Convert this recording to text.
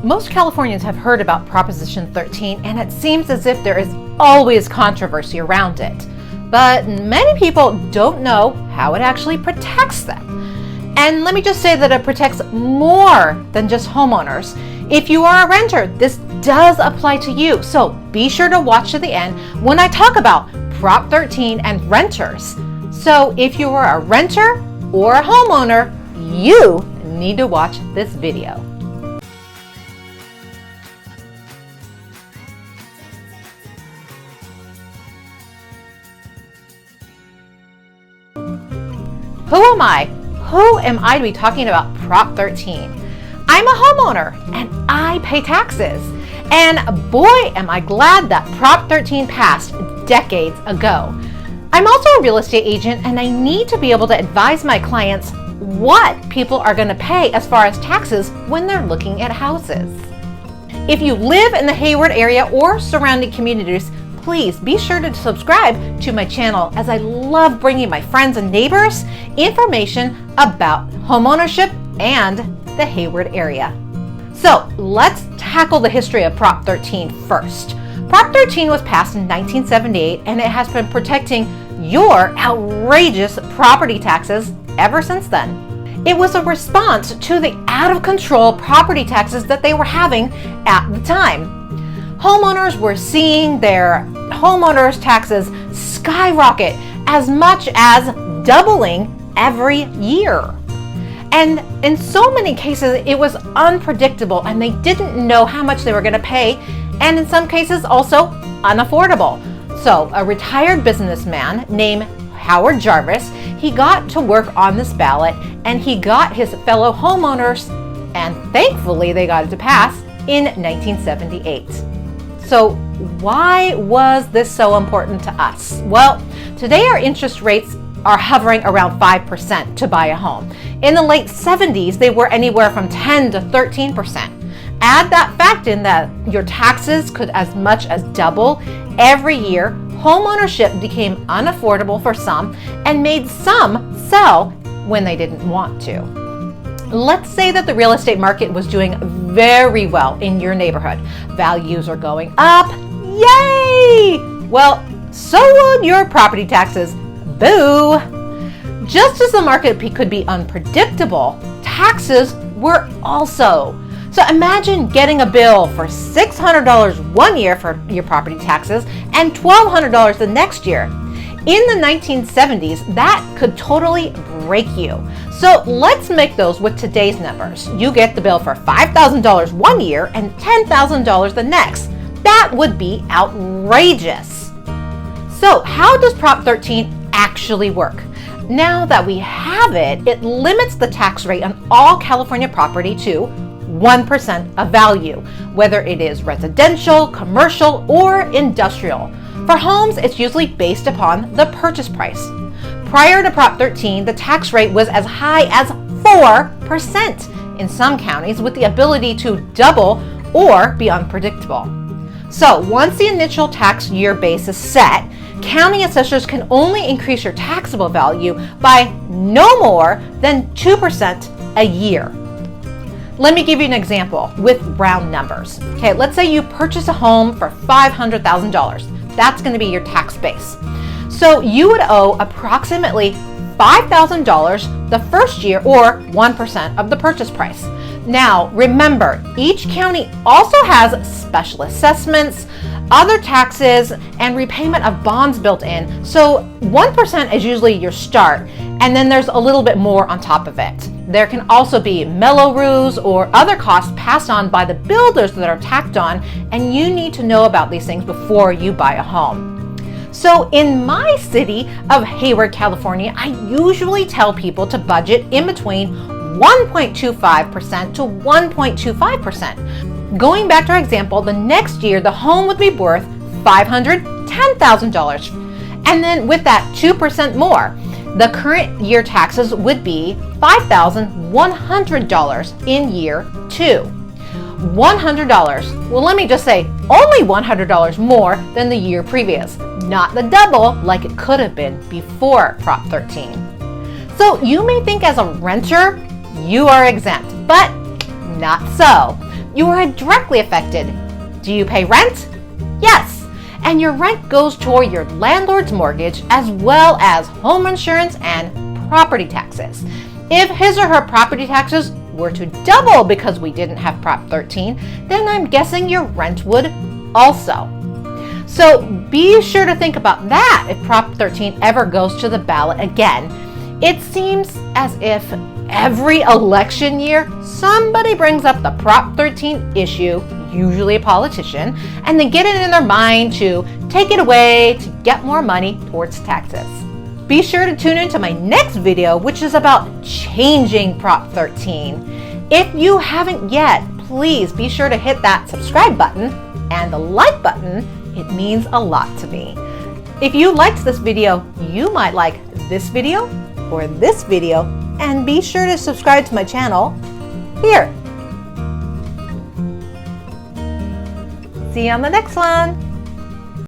most Californians have heard about Proposition 13, and it seems as if there is always controversy around it. But many people don't know how it actually protects them. And let me just say that it protects more than just homeowners. If you are a renter, this does apply to you. So be sure to watch to the end when I talk about Prop 13 and renters. So if you are a renter or a homeowner, you need to watch this video. Who am I? Who am I to be talking about Prop 13? I'm a homeowner and I pay taxes. And boy, am I glad that Prop 13 passed decades ago. I'm also a real estate agent and I need to be able to advise my clients what people are going to pay as far as taxes when they're looking at houses. If you live in the Hayward area or surrounding communities, please be sure to subscribe to my channel, as I love bringing my friends and neighbors information about homeownership and the Hayward area. So let's tackle the history of Prop 13 first. Prop 13 was passed in 1978 and it has been protecting your outrageous property taxes ever since then. It was a response to the out-of-control property taxes that they were having at the time. Homeowners were seeing their homeowners taxes skyrocket, as much as doubling every year. And in so many cases, it was unpredictable and they didn't know how much they were going to pay, and in some cases also unaffordable. So a retired businessman named Howard Jarvis, he got to work on this ballot and he got his fellow homeowners, and thankfully they got it to pass in 1978. So why was this so important to us? Well, today our interest rates are hovering around 5% to buy a home. In the late 70s, they were anywhere from 10 to 13%. Add that fact in that your taxes could as much as double every year. Homeownership became unaffordable for some and made some sell when they didn't want to. Let's say that the real estate market was doing very well in your neighborhood. Values are going up. Yay! Well, so would your property taxes. Boo! Just as the market could be unpredictable, taxes were also. So imagine getting a bill for $600 one year for your property taxes and $1,200 the next year. In the 1970s, that could totally break you. So let's make those with today's numbers. You get the bill for $5,000 one year and $10,000 the next. That would be outrageous. So how does Prop 13 actually work? Now that we have it, it limits the tax rate on all California property to 1% of value, whether it is residential, commercial, or industrial. For homes, it's usually based upon the purchase price. Prior to Prop 13, the tax rate was as high as 4% in some counties, with the ability to double or be unpredictable. So once the initial tax year base is set, county assessors can only increase your taxable value by no more than 2% a year. Let me give you an example with round numbers. Okay, let's say you purchase a home for $500,000. That's going to be your tax base. So you would owe approximately $5,000 the first year, or 1% of the purchase price. Now, remember, each county also has special assessments, other taxes, and repayment of bonds built in. So 1% is usually your start, and then there's a little bit more on top of it. There can also be Mello-Roos or other costs passed on by the builders that are tacked on, and you need to know about these things before you buy a home. So in my city of Hayward, California, I usually tell people to budget in between 1.25% to 1.25%. Going back to our example, the next year the home would be worth $510,000. And then with that 2% more, the current year taxes would be $5,100 in year 2. $100. Well, let me just say, only $100 more than the year previous, not the double like it could have been before Prop 13. So you may think as a renter, you are exempt, but not so. you are directly affected. Do you pay rent? Yes. And your rent goes toward your landlord's mortgage as well as home insurance and property taxes. If his or her property taxes were to double because we didn't have Prop 13, then I'm guessing your rent would also. So be sure to think about that if Prop 13 ever goes to the ballot again. It seems as if every election year somebody brings up the Prop 13 issue, usually a politician, and they get it in their mind to take it away to get more money towards taxes. Be sure to tune into my next video, which is about changing Prop 13. If you haven't yet, please be sure to hit that subscribe button and the like button. It means a lot to me. If you liked this video, you might like this video or this video, and be sure to subscribe to my channel here. See you on the next one.